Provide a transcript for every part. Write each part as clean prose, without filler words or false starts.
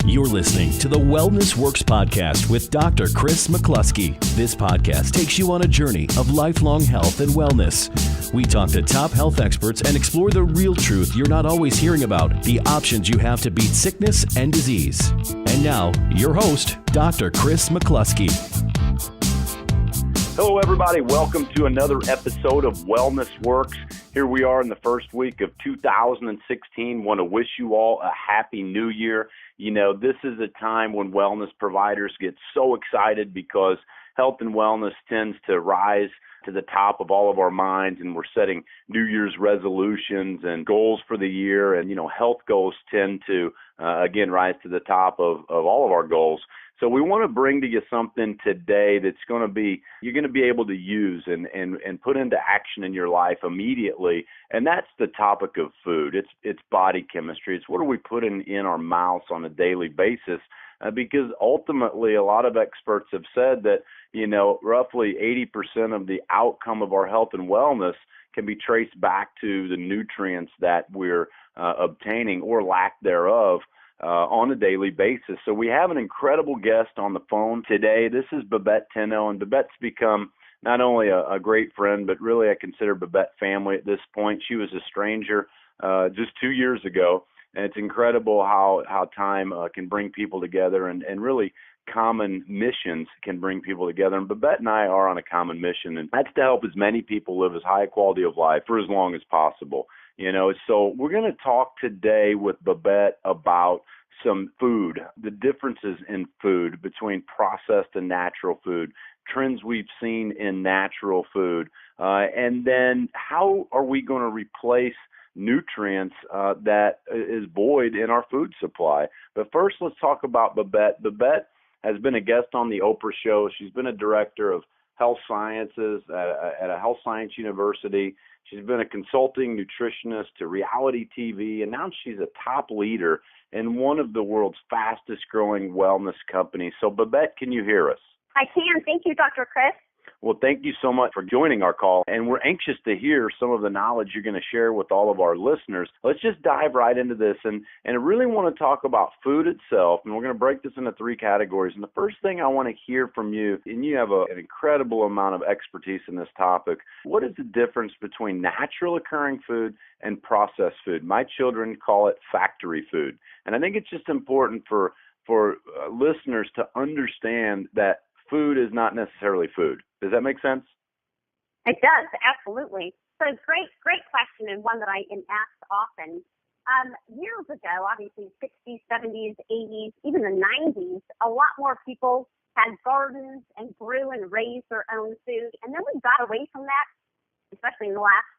You're listening to the Wellness Works podcast with Dr. Kris McClusky. This podcast takes you on a journey of lifelong health and wellness. We talk to top health experts and explore the real truth you're not always hearing about, the options you have to beat sickness and disease. And now, your host, Dr. Kris McClusky. Hello, everybody. Welcome to another episode of Wellness Works. Here we are in the first week of 2016. Want to wish you all a happy new year. You know, this is a time when wellness providers get so excited because health and wellness tends to rise to the top of all of our minds, and we're setting New Year's resolutions and goals for the year. And, you know, health goals tend to, again, rise to the top of all of our goals. So we want to bring to you something today that's going to be, you're going to be able to use and put into action in your life immediately. And that's the topic of food. It's body chemistry. It's what are we putting in our mouths on a daily basis? Because ultimately, a lot of experts have said that, you know, roughly 80% of the outcome of our health and wellness can be traced back to the nutrients that we're obtaining or lack thereof on a daily basis. So we have an incredible guest on the phone today. This is Babette Teno, and Babette's become not only a great friend, but really I consider Babette family at this point. She was a stranger just 2 years ago, and it's incredible how time can bring people together and really common missions can bring people together. And Babette and I are on a common mission, and that's to help as many people live as high a quality of life for as long as possible. You know, so we're going to talk today with Babette about some food, the differences in food between processed and natural food, trends we've seen in natural food, and then how are we going to replace nutrients that is void in our food supply. But first, let's talk about Babette. Babette has been a guest on the Oprah show. She's been a director of health sciences at a health science university. She's been a consulting nutritionist to reality TV, and now she's a top leader in one of the world's fastest growing wellness companies. So, Babette, can you hear us? I can. Thank you, Dr. Kris. Well, thank you so much for joining our call, and we're anxious to hear some of the knowledge you're going to share with all of our listeners. Let's just dive right into this, and I really want to talk about food itself, and we're going to break this into three categories. And the first thing I want to hear from you, and you have an incredible amount of expertise in this topic, what is the difference between natural occurring food and processed food? My children call it factory food, and I think it's just important for listeners to understand that food is not necessarily food. Does that make sense? It does, absolutely. So great question, and one that I am asked often. Years ago, obviously 60s, 70s, 80s, even the 90s, a lot more people had gardens and grew and raised their own food. And then we got away from that, especially in the last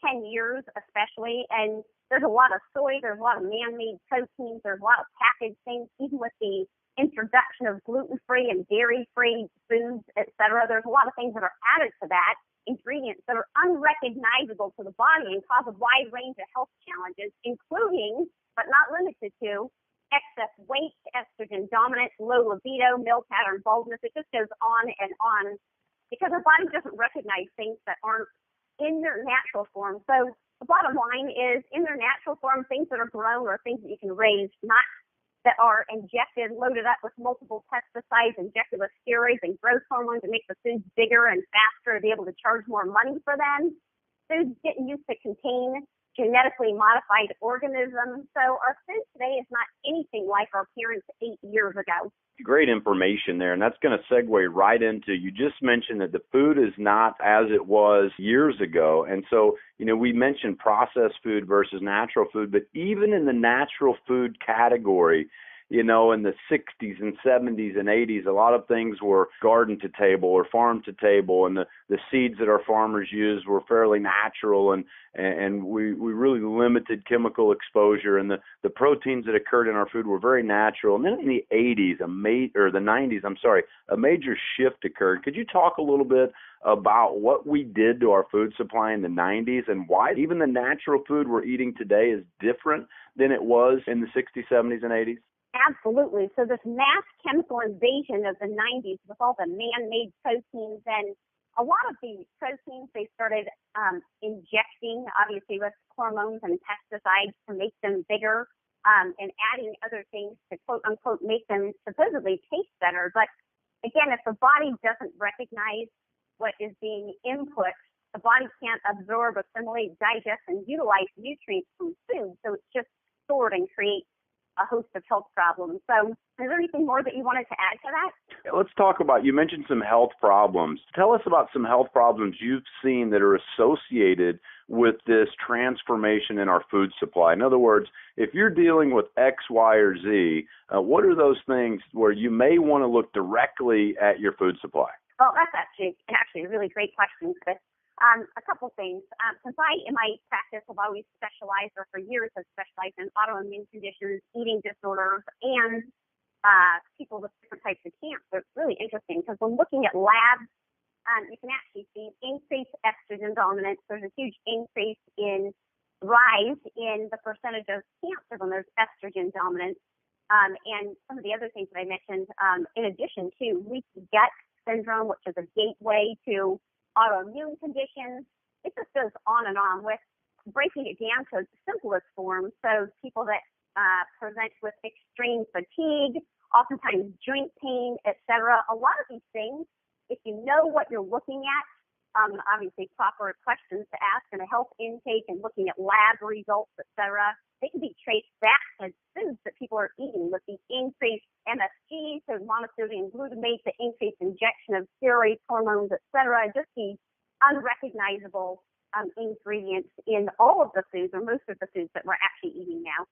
10 years especially. And there's a lot of soy, there's a lot of man-made proteins, there's a lot of packaged things, even with the introduction of gluten-free and dairy-free foods, et cetera. There's a lot of things that are added to that, ingredients that are unrecognizable to the body and cause a wide range of health challenges, including, but not limited to, excess weight, estrogen dominance, low libido, male pattern baldness. It just goes on and on because our body doesn't recognize things that aren't in their natural form. So the bottom line is, in their natural form, things that are grown are things that you can raise, not that are injected, loaded up with multiple pesticides, injected with steroids and growth hormones to make the foods bigger and faster to be able to charge more money for them. Foods didn't used to contain genetically modified organisms. So our food today is not anything like our parents 8 years ago. Great information there, and that's going to segue right into, you just mentioned that the food is not as it was years ago. And so, you know, we mentioned processed food versus natural food, but even in the natural food category, you know, in the 60s and 70s and 80s, a lot of things were garden to table or farm to table, and the seeds that our farmers used were fairly natural, and we really limited chemical exposure, and the proteins that occurred in our food were very natural. And then in the 80s, the 90s, a major shift occurred. Could you talk a little bit about what we did to our food supply in the 90s and why even the natural food we're eating today is different than it was in the 60s, 70s, and 80s? Absolutely. So this mass chemical invasion of the 90s with all the man-made proteins, and a lot of the proteins they started injecting, obviously with hormones and pesticides to make them bigger. and adding other things to quote unquote make them supposedly taste better. But again, if the body doesn't recognize what is being input, the body can't absorb, assimilate, digest, and utilize nutrients from food. So it's just stored and creates a host of health problems. So is there anything more that you wanted to add to that? Yeah, let's talk about, you mentioned some health problems. Tell us about some health problems you've seen that are associated with this transformation in our food supply. In other words, if you're dealing with X, Y, or Z, what are those things where you may want to look directly at your food supply? Well, that's actually a really great question, Chris. A couple things. Since in my practice, have always specialized, or for years have specialized in autoimmune conditions, eating disorders, and people with different types of cancer. It's really interesting because when looking at labs, you can actually see increased estrogen dominance. There's a huge rise in the percentage of cancer when there's estrogen dominance. And some of the other things that I mentioned, in addition to leaky gut syndrome, which is a gateway to autoimmune conditions. It just goes on and on with breaking it down to the simplest form. So people that present with extreme fatigue, oftentimes joint pain, etc. A lot of these things, if you know what you're looking at, obviously proper questions to ask and a health intake and looking at lab results, etc., they can be traced back to foods that people are eating with the increased MSG, so monosodium glutamate, the increased injection of steroids, hormones, etc., just the unrecognizable ingredients in all of the foods or most of the foods that we're actually eating now.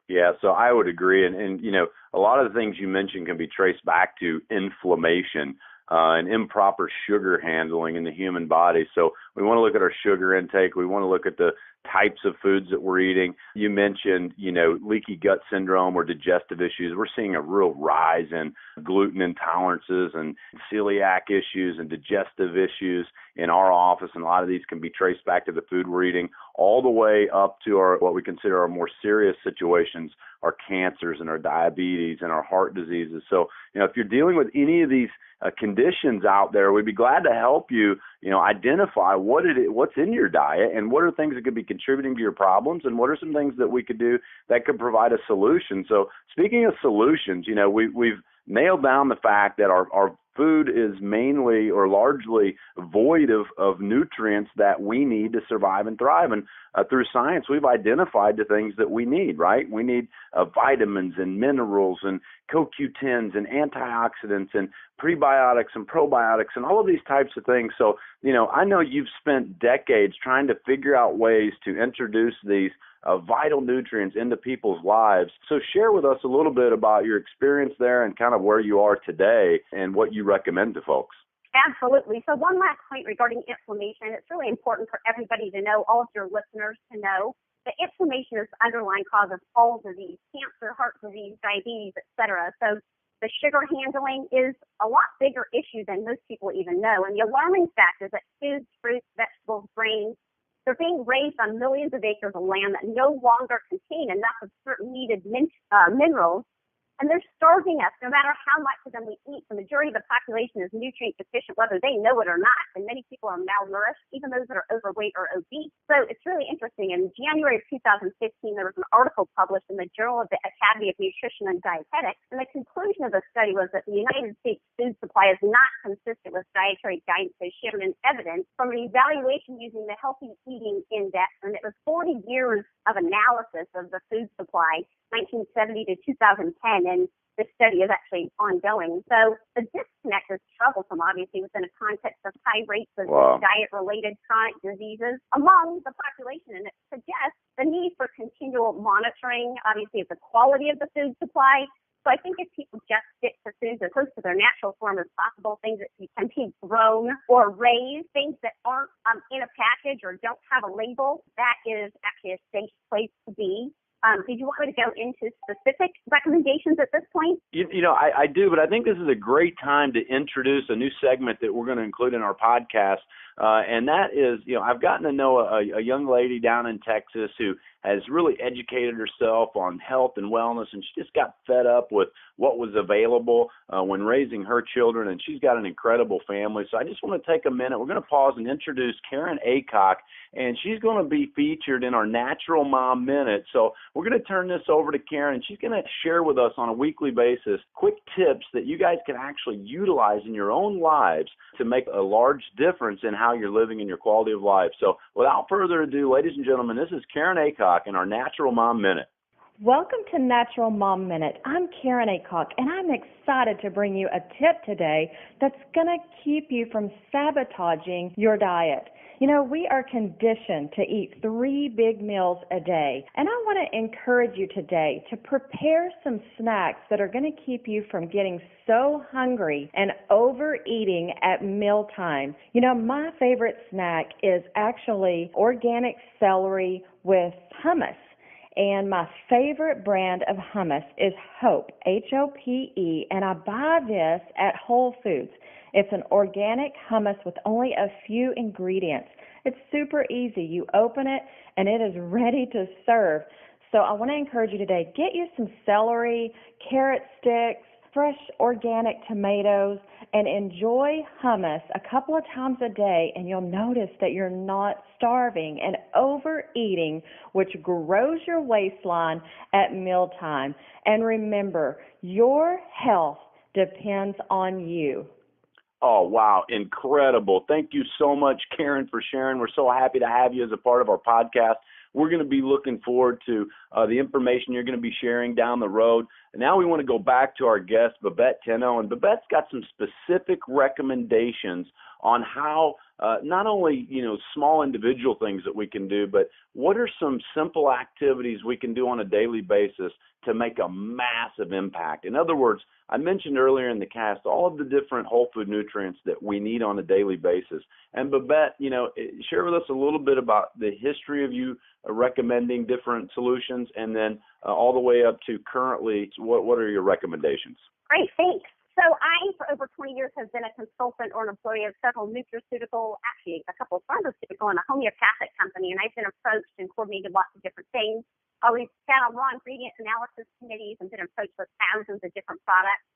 Yeah, so I would agree. And you know, a lot of the things you mentioned can be traced back to inflammation and improper sugar handling in the human body. So we want to look at our sugar intake. We want to look at the types of foods that we're eating. You mentioned, you know, leaky gut syndrome or digestive issues. We're seeing a real rise in gluten intolerances and celiac issues and digestive issues in our office. And a lot of these can be traced back to the food we're eating, all the way up to our what we consider our more serious situations, our cancers and our diabetes and our heart diseases. So, you know, if you're dealing with any of these conditions out there, we'd be glad to help you, you know, identify what's in your diet and what are things that could be contributing to your problems and what are some things that we could do that could provide a solution. So speaking of solutions, you know, we've nailed down the fact that our food is mainly or largely void of nutrients that we need to survive and thrive. And through science, we've identified the things that we need, right? We need vitamins and minerals and CoQ10s and antioxidants and prebiotics and probiotics and all of these types of things. So, you know, I know you've spent decades trying to figure out ways to introduce these vital nutrients into people's lives. So share with us a little bit about your experience there and kind of where you are today and what you recommend to folks. Absolutely. So one last point regarding inflammation. It's really important for everybody to know, all of your listeners to know, that inflammation is the underlying cause of all disease, cancer, heart disease, diabetes, etc. So the sugar handling is a lot bigger issue than most people even know. And the alarming fact is that foods, fruits, vegetables, grains, they're being raised on millions of acres of land that no longer contain enough of certain needed minerals, and they're starving us no matter how much of them we eat. The majority of the population is nutrient deficient, whether they know it or not, and many people are malnourished, even those that are overweight or obese. So it's really interesting. In January of 2015, there was an article published in the Journal of the Academy of Nutrition and Dietetics, and the conclusion of the study was that the United States food supply is not consistent with dietary guidance as shown in evidence from an evaluation using the Healthy Eating Index, and it was 40 years of analysis of the food supply, 1970 to 2010, and this study is actually ongoing. So the disconnect is troublesome, obviously, within a context of high rates of diet-related chronic diseases among the population, and it suggests the need for continual monitoring, obviously, of the quality of the food supply. So I think if people just stick to foods as close to their natural form as possible, things that can be grown or raised, things that aren't in a package or don't have a label, that is actually a safe place to be. Did you want me to go into specific recommendations at this point? You know, I do, but I think this is a great time to introduce a new segment that we're going to include in our podcast and that is, I've gotten to know a young lady down in Texas who has really educated herself on health and wellness, and she just got fed up with what was available when raising her children, and she's got an incredible family. So I just want to take a minute. We're going to pause and introduce Karen Aycock, and she's going to be featured in our Natural Mom Minute. So we're going to turn this over to Karen, and she's going to share with us on a weekly basis quick tips that you guys can actually utilize in your own lives to make a large difference in how you're living and your quality of life. So without further ado, ladies and gentlemen, this is Karen Aycock in our Natural Mom Minute. Welcome to Natural Mom Minute. I'm Karen Aycock, and I'm excited to bring you a tip today that's going to keep you from sabotaging your diet. We are conditioned to eat 3 big meals a day, and I want to encourage you today to prepare some snacks that are going to keep you from getting so hungry and overeating at mealtime. My favorite snack is actually organic celery with hummus. And my favorite brand of hummus is Hope, Hope, and I buy this at Whole Foods. It's an organic hummus with only a few ingredients. It's super easy. You open it, and it is ready to serve. So I want to encourage you today, get you some celery, carrot sticks, fresh organic tomatoes, and enjoy hummus a couple of times a day, and you'll notice that you're not starving and overeating, which grows your waistline at mealtime. And remember, your health depends on you. Oh, wow. Incredible. Thank you so much, Karen, for sharing. We're so happy to have you as a part of our podcast. We're going to be looking forward to the information you're going to be sharing down the road. And now we want to go back to our guest, Babette Teno. And Babette's got some specific recommendations on how not only, small individual things that we can do, but what are some simple activities we can do on a daily basis to make a massive impact. In other words, I mentioned earlier in the cast all of the different whole food nutrients that we need on a daily basis. And Babette, share with us a little bit about the history of you recommending different solutions, and then all the way up to currently, what are your recommendations? Great, thanks. So I, for over 20 years, have been a consultant or an employee of several nutraceutical, actually a couple of pharmaceutical and a homeopathic company, and I've been approached and coordinated lots of different things. Always sat on raw ingredient analysis committees and been approached with thousands of different products.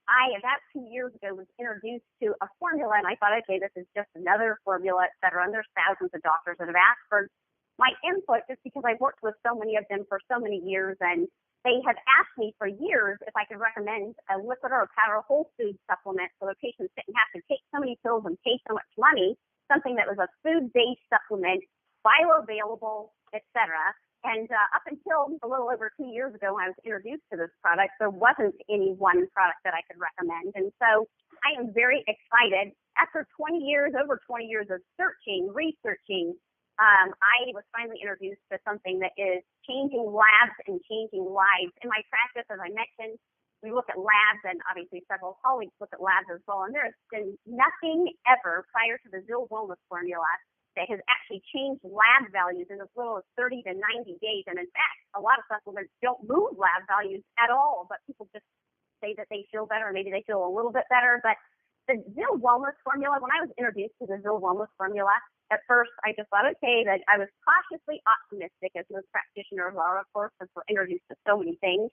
I, about 2 years ago, was introduced to a formula, and I thought, okay, this is just another formula, et cetera, and there's thousands of doctors that have asked for my input just because I've worked with so many of them for so many years, and they have asked me for years if I could recommend a liquid or a powder whole food supplement so their patients didn't have to take so many pills and pay so much money, something that was a food-based supplement, bioavailable, et cetera. And up until a little over 2 years ago when I was introduced to this product, there wasn't any one product that I could recommend. And so I am very excited. After over 20 years of researching, I was finally introduced to something that is changing labs and changing lives. In my practice, as I mentioned, we look at labs, and obviously several colleagues look at labs as well. And there has been nothing ever prior to the Zill Wellness formula that has actually changed lab values in as little as 30 to 90 days. And in fact, a lot of supplements don't move lab values at all, but people just say that they feel better, maybe they feel a little bit better. But the Zill Wellness formula, when I was introduced to the Zill Wellness formula, at first I just thought, okay, that I was cautiously optimistic, as most practitioners are, of course, because we're introduced to so many things.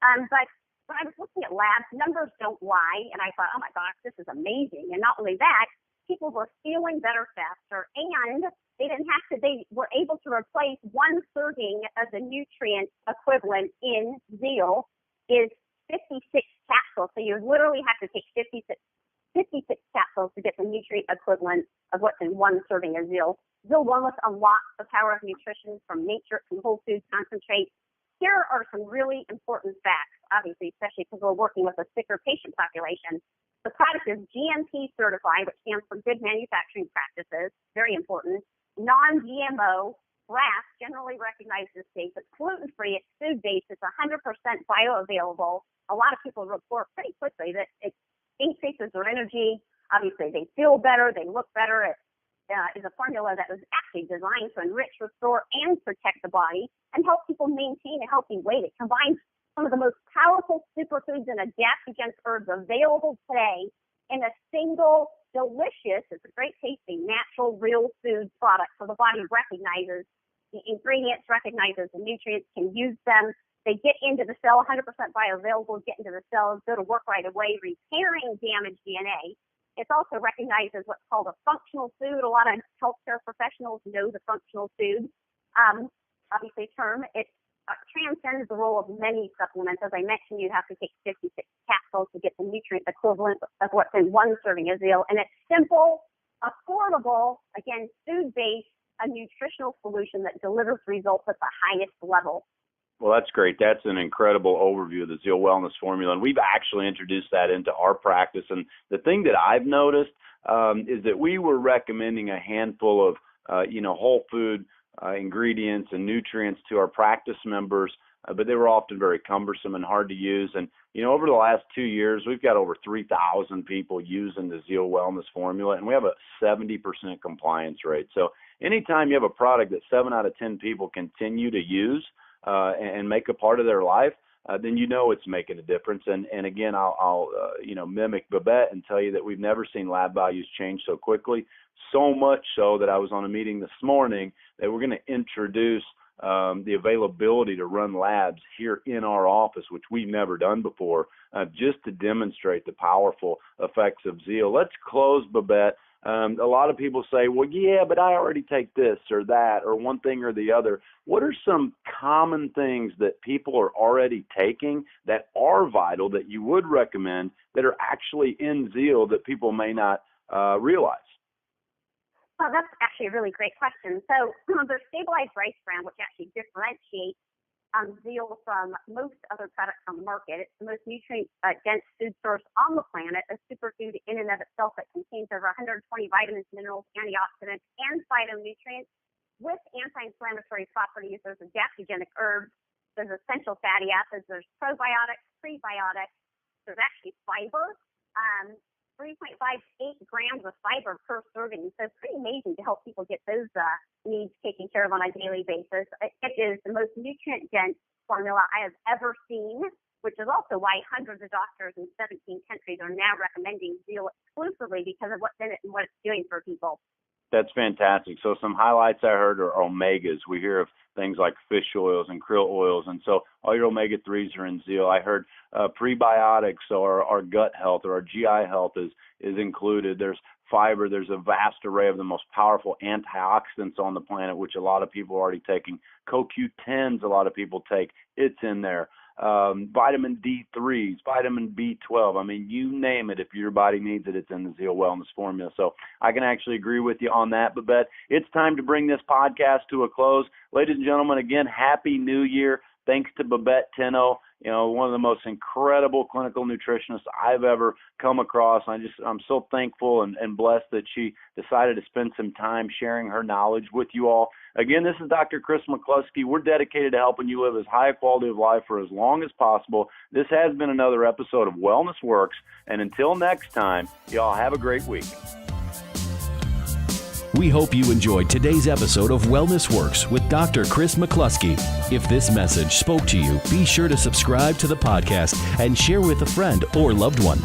But when I was looking at labs, numbers don't lie, and I thought, oh my gosh, this is amazing. And not only that, people were feeling better faster, and they were able to replace one serving of the nutrient equivalent in Zill is 56 capsules. So you literally have to take 56 capsules to get the nutrient equivalent of what's in one serving of Zill. Zill Wellness unlocks the power of nutrition from nature, from whole foods concentrates. Here are some really important facts, obviously, especially because we're working with a sicker patient population. The product is GMP certified, which stands for Good Manufacturing Practices, very important. Non-GMO, GRAS, generally recognized as safe. It's gluten-free, it's food-based, it's 100% bioavailable. A lot of people report pretty quickly that it increases their energy. Obviously, they feel better, they look better. It is a formula that was actually designed to enrich, restore, and protect the body and help people maintain a healthy weight. It combines some of the most powerful superfoods and adaptogens herbs available today in a single delicious. It's a great tasting, natural, real food product. So the body recognizes the ingredients, recognizes the nutrients, can use them. They get into the cell, 100% bioavailable, get into the cells, go to work right away, repairing damaged DNA. It's also recognized as what's called a functional food. A lot of healthcare professionals know the functional food, obviously term. It transcends the role of many supplements. As I mentioned, you have to take 56 capsules to get the nutrient equivalent of what's in one serving of Zeal. And it's simple, affordable, again, food-based, a nutritional solution that delivers results at the highest level. Well, that's great. That's an incredible overview of the Zeal Wellness Formula, and we've actually introduced that into our practice. And the thing that I've noticed is that we were recommending a handful of, whole food ingredients and nutrients to our practice members, but they were often very cumbersome and hard to use. And, over the last 2 years, we've got over 3,000 people using the Zeal Wellness Formula, and we have a 70% compliance rate. So anytime you have a product that 7 out of 10 people continue to use, and make a part of their life, then it's making a difference. And again, I'll mimic Babette and tell you that we've never seen lab values change so quickly, so much so that I was on a meeting this morning that we're going to introduce the availability to run labs here in our office, which we've never done before, just to demonstrate the powerful effects of Zeal. Let's close, Babette. A lot of people say, well, yeah, but I already take this or that or one thing or the other. What are some common things that people are already taking that are vital that you would recommend that are actually in Zeal that people may not realize? Well, that's actually a really great question. So there's stabilized rice bran, which actually differentiates Zeal from most other products on the market. It's the most nutrient-dense food source on the planet, a superfood in and of itself that contains over 120 vitamins, minerals, antioxidants, and phytonutrients with anti-inflammatory properties. There's adaptogenic herbs, there's essential fatty acids, there's probiotics, prebiotics, there's actually fiber, 3.58 grams of fiber per serving. So it's pretty amazing to help people get those needs taken care of on a daily basis. It is the most nutrient-dense formula I have ever seen, which is also why hundreds of doctors in 17 countries are now recommending Zeal exclusively because of what's in it and what it's doing for people. That's fantastic. So some highlights I heard are omegas. We hear of things like fish oils and krill oils, and so all your omega-3s are in Zeal. I heard prebiotics or our gut health or our GI health is included. There's fiber. There's a vast array of the most powerful antioxidants on the planet, which a lot of people are already taking. CoQ10s a lot of people take. It's in there. Vitamin D3s, vitamin B12. I mean, you name it. If your body needs it, it's in the Zeal Wellness Formula. So I can actually agree with you on that, Babette. It's time to bring this podcast to a close. Ladies and gentlemen, again, Happy New Year. Thanks to Babette Teno, one of the most incredible clinical nutritionists I've ever come across. I'm so thankful and blessed that she decided to spend some time sharing her knowledge with you all. Again, this is Dr. Kris McClusky. We're dedicated to helping you live as high a quality of life for as long as possible. This has been another episode of Wellness Works, and until next time, y'all have a great week. We hope you enjoyed today's episode of Wellness Works with Dr. Kris McClusky. If this message spoke to you, be sure to subscribe to the podcast and share with a friend or loved one.